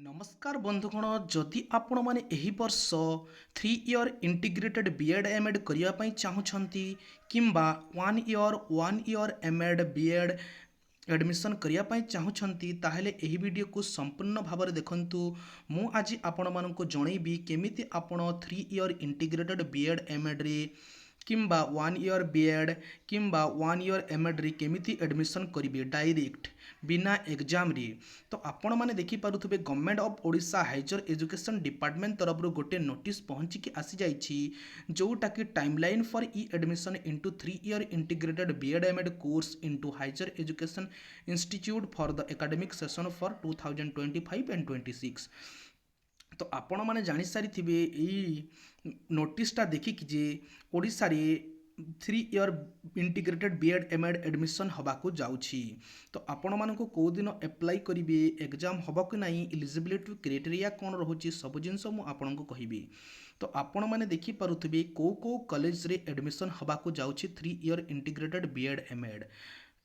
नमस्कार बंधुगण जदि आपण माने एही वर्ष 3 इयर इंटीग्रेटेड बीएड एमएड करिया पई चाहुछंती किंबा 1 इयर एमएड बीएड एडमिशन करिया पई चाहुछंती ताहेले एही वीडियो को संपूर्ण भाବରେ देखंतु मु आज आपण माननको जणैबी केमिति आपण 3 इयर इंटीग्रेटेड बीएड एमएड रे किंबा 1 इयर बीएड किंबा 1 इयर एमएड रे केमिति एडमिशन करिवे डायरेक्ट बिना एग्जाम रे। तो आपण माने देखि पारुथबे government of Odisha higher education department तरफ गोटे नोटिस पहुंची कि आसी जाइछि जोटा कि timeline for e admission into 3 year integrated BEd MEd course into higher education institute for the academic session for 2025 and 26। तो आपण माने जानि सारी थिबे एई नोटिसटा देखिक जे ओडिशा रे 3 year integrated BEd MEd admission हबाकू जाउछि। तो आपण मानको को दिन अप्लाई करिवे एग्जाम हबो कि नाही एलिजिबिलिटी क्राइटेरिया कोन रहुछि सब जिंस मु आपण को कहिबी। तो आपण माने देखि पारुथिबे को कॉलेज रे एडमिशन हबाकू जाउछि 3 इयर इंटीग्रेटेड बीएड एमएड।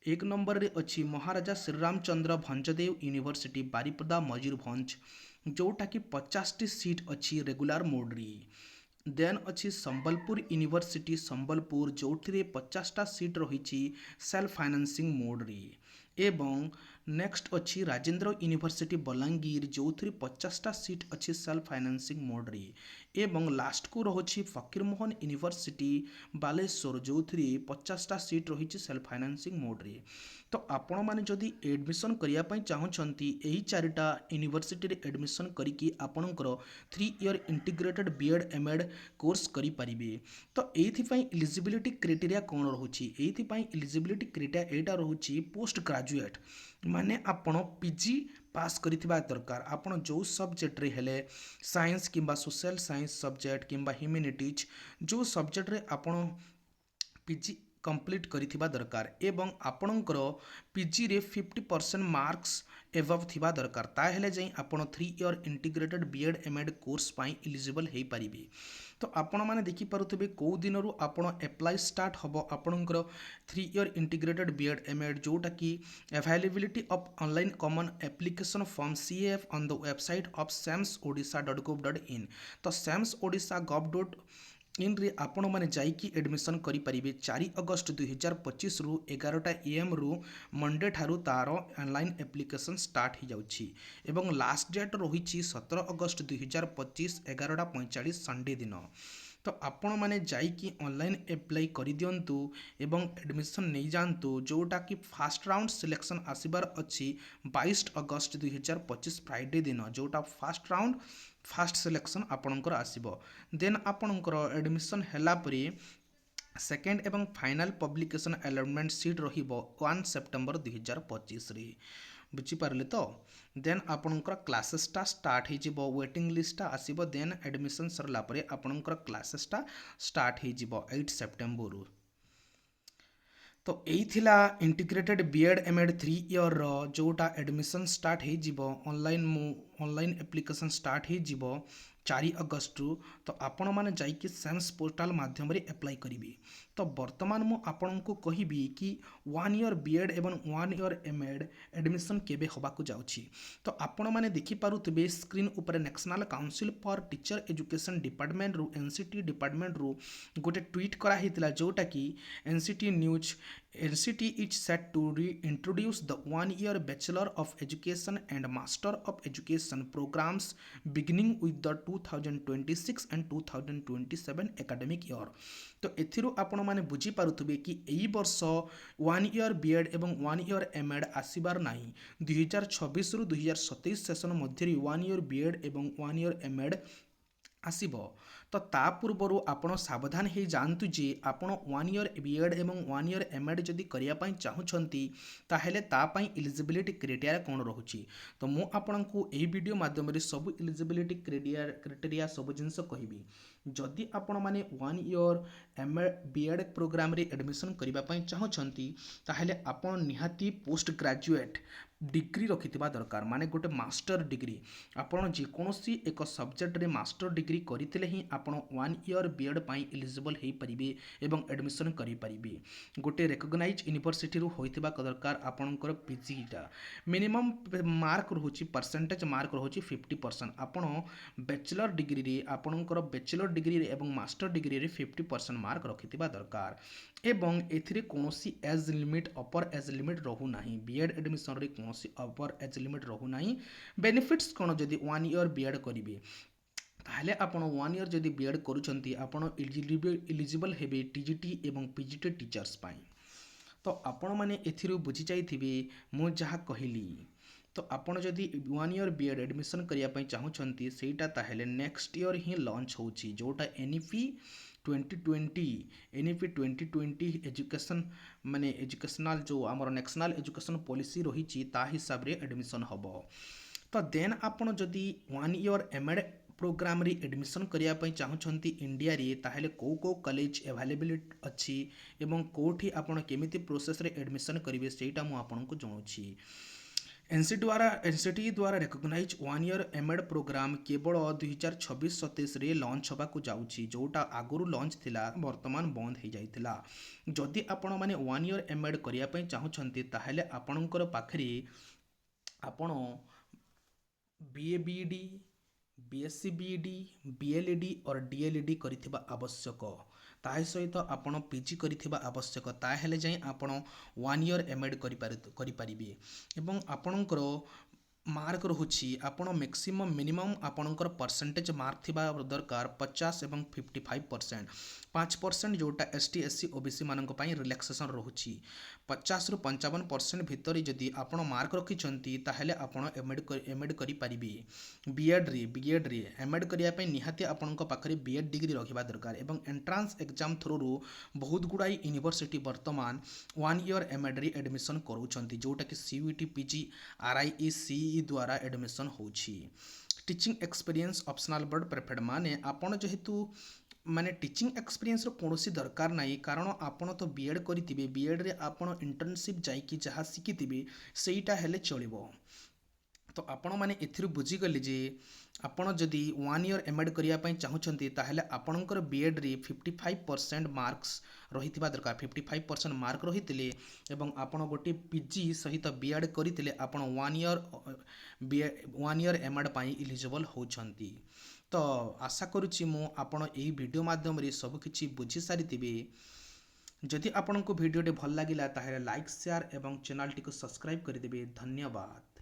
एक नंबर रे अछि महाराजा श्रीरामचंद्र भंजदेव यूनिवर्सिटी बारिपदा मयूरभंज जोटा कि 50टी सीट अच्छी रेगुलर मोड रे। देन अच्छी संबलपुर यूनिवर्सिटी संबलपुर जो 50टा सीट रही सेल्फ फाइनेंसिंग मोड रे। एवं नेक्स्ट अच्छी राजेंद्र यूनिवर्सिटी बलांगीर जो 50टा सीट अच्छी सेल्फ फाइनेंसिंग मोड रे। एवं लास्ट को रही फकीरमोहन यूनिवर्सिटी बालेश्वर जो 50टा सीट रही सेल्फ फाइनेंसिंग मोड रे। तो आपण माने जदि एडमिशन करिया पई चाहुछंती एही चारिटा यूनिवर्सिटी रे एडमिशन करिकी आपणकर 3 year integrated BEd MEd course करि परिबे। तो एथि पई एलिजिबिलिटी क्राइटेरिया कोन रहुछि एथि पई एलिजिबिलिटी क्राइटेरिया एटा रहुछि पोस्ट ग्रेजुएट माने आपण पीजी पास करिथिबा दरकार। आपण जो सब्जेक्ट रे हेले साइंस किंबा सोशल साइंस सब्जेक्ट किंबा ह्यूमैनिटीज जो सब्जेक्ट रे आपण पीजी कंप्लीट करिथिबा दरकार एवं आपणकर पीजी रे 50% मार्क्स एबव थिबा दरकार ताहेले जाई आपण 3 year integrated BEd MEd course पाई एलिजिबल हेई परिबे। तो आपण माने देखि पारुथिबे को दिन रु आपण अप्लाई स्टार्ट हबो आपणकर 3 इयर इंटीग्रेटेड बीएड एमएड जोटा कि availability of online common application form CF on the website of samsodisha.gov.in। तो samsodisha.gov.in रे आपण माने जाइकी एडमिशन करि परिबे। 4 अगस्त 2025 रु 11टा AM रु मंडे ठारू तार ऑनलाइन एप्लीकेशन स्टार्ट हो जाउछि एवं लास्ट डेट रही 17 अगस्त 2025 11:45 संडे दिन। तो आपण माने जाइकी ऑनलाइन अप्लाई करि दियंतु एवं एडमिशन नहीं जानतु जोटा कि फास्ट राउंड सिलेक्शन आसीबार अछि 22 अगस्त 2025 फ्राइडे दिन जोटा फास्ट राउंड फास्ट सिलेक्शन आपणकर आसीबो। देन आपणकर एडमिशन हैला परे सेकेंड एवं फाइनल पब्लिकेशन अलॉटमेंट सीट रहिबो 1 सेप्टेम्बर 2025 रे। बुझिपारे तो देन आपणकर क्लासेसटा स्टार्ट हो वेटिंग लिस्टा आसीबो। देन एडमिशन सरला परे आपणकर क्लासेसटा स्टार्ट हो 8 सेप्टेम्बर रु। तो यही थिला इंटीग्रेटेड बीएड एमएड 3 इयर रो जोटा एडमिशन स्टार्ट हो ऑनलाइन एप्लीकेशन स्टार्ट हो 4 अगस्त रु। तो आपण माने जाइके सेम्स पोर्टाल माध्यम रे अप्लाई करिवे। तो वर्तमान मु आपण को कहिबी कि 1 इयर बीएड एवं 1 इयर एमएड एडमिशन केबे होबाकू जाउछि। तो आपण माने देखि पारुतबे स्क्रीन ऊपर national council for teacher education department रु एनसीटी डिपार्टमेंट रु गोटे ट्वीट करा हितला जोटा कि NCT news NCT is set to reintroduce the 1 year Bachelor of Education and Master of Education programs beginning with the 2026 and 2027 academic year। तो एथिरो आपण माने बुझी पारुथबे कि एई वर्ष 1 इयर बीएड एवं 1 इयर एमएड आसीबार नाही। 2026 रु 2027 सेशन मध्य 1 इयर बीएड एवं 1 इयर एमएड आसीबो। तो ता पूर्वरु आपण सावधान हे जानतु जे आपण 1 इयर बीएड एवं 1 इयर एमएड जदि करिया पई चाहुछंती ताहेले ता पई एलिजिबिलिटी क्राइटेरिया कोन रहुची। तो मु आपनकू एही वीडियो माध्यम रे सब एलिजिबिलिटी क्राइटेरिया सब जिंस कहिबी। जदि आपण माने 1 इयर एमएड बीएड प्रोग्राम रे एडमिशन करिबा पई चाहुछंती ताहेले आपण निहाती पोस्ट ग्रेजुएट डिग्री रखिथिबा दरकार माने गोटे मास्टर डिग्री आपण जेकोसी एक सब्जेक्ट रे मास्टर डिग्री करथिले ही आपण 1 ईयर बीएड पई एलिजिबल हेई परिबे एवं एडमिशन करि परिबे गोटे रिकॉग्नाइज यूनिवर्सिटी रु होइथिबा दरकार आपणकर पीजी टा मिनिमम मार्क रहुची परसेंटेज मार्क रहुची 50% आपण बैचलर डिग्री रे आपणकर बैचलर डिग्री रे एवं मास्टर डिग्री रे 50% मार्क रखिथिबा दरकार एवं एथिरे कोनोसी age limit upper age limit रहू नाही बीएड एडमिशन रे कोनोसी अपर एज लिमिट रहू नाही बेनिफिट्स कोन जदि 1 ईयर बीएड करिवे ताहले आपण 1 ईयर जदि बीएड करूछंती आपण एलिजिबल हेबे टीजीटी एवं पीजीटी टीचर्स पाई तो आपण माने एथिरु बुझी जाइथिबे मु जहा कहिली तो आपण जदि 1 ईयर बीएड एडमिशन करिया पई चाहुछंती सेटा ताहले नेक्स्ट ईयर ही लॉन्च होउची जोटा एनईपी 2020 एनईपी 2020 एजुकेशन माने एजुकेशनल जो आमर नेशनल एजुकेशन पॉलिसी रही ता हिसाब रे एडमिशन हबो तो देन आपण जदि 1 ईयर एमएड प्रोग्राम रे एडमिशन करिया पई चाहुछंती इंडिया रे ताहेले को कॉलेज अवेलेबिलिटी अछि एवं कोठी आपण केमिति प्रोसेस रे एडमिशन करिवे सेटा मु आपनको जणुछि एनसीटी द्वारा रिकॉग्नाइज 1 ईयर एमएड प्रोग्राम केवल 2026-27 रे लॉन्च होबाकू जाउछि जोटा आगुरु लॉन्च थिला वर्तमान बंद हो जाइतिला जदि आपण माने 1 ईयर एमएड करिया पई चाहुछंती ताहेले आपणकर पाखरे आपण बीए बीडी बीएससी बीडी बीएलईडी और डीएलईडी करिथिबा आवश्यक ताहे सहित आपण पीजी करिथिबा आवश्यक ताहेले जाई आपण 1 ईयर एमएड करि परिबे एवं आपणकर मार्क रहुछि आपण मैक्सिमम मिनिमम आपणकर परसेंटेज मार्क थिबा दरकार 50 एवं 55% 5% जोटा एसटी एससी ओबीसी मानक पई रिलैक्सेशन रहुछि 50 रु 55% भितर जदि आपण मार्क रखिछंती ताहेले आपण एमएड करि परिबे बीएड रे एमएड करिया पई निहाती आपणक पाखरे बीएड डिग्री रखिबा दरकार एवं एंट्रांस एग्जाम थ्रू रु बहुत गुडाई यूनिवर्सिटी वर्तमान 1 ईयर एमएड रे एडमिशन करूछंती जोटा कि सीयूईटी पीजी आरआईई सीई द्वारा एडमिशन होछि teaching experience optional but preferred माने आपण जेहेतु माने टीचिंग एक्सपीरियंस रो कोनोसी दरकार नाही कारण आपण तो बीएड करितिबे बीएड रे आपण इंटर्नशिप जाईकी जहा सिकितिबे सेईटा हेले चलिबो तो आपण माने एथिरु बुझी गली जे आपण जदि 1 ईयर एमएड करिया पई चाहुछंती ताहेले आपणकर बीएड रे 55% मार्क्स रहितिबा दरकार 55% मार्क रहितिले एवं आपण गोटे पीजी सहित बीएड करितिले आपण 1 ईयर एमएड पई एलिजिबल होछंती तो आशा करुछि मु आपण एही वीडियो माध्यम रे सब किछि बुझी सारितिबे जदि आपनको वीडियो भल लागिला ताहेले लाइक शेयर एवं चैनल टी को सब्सक्राइब कर देबे धन्यवाद।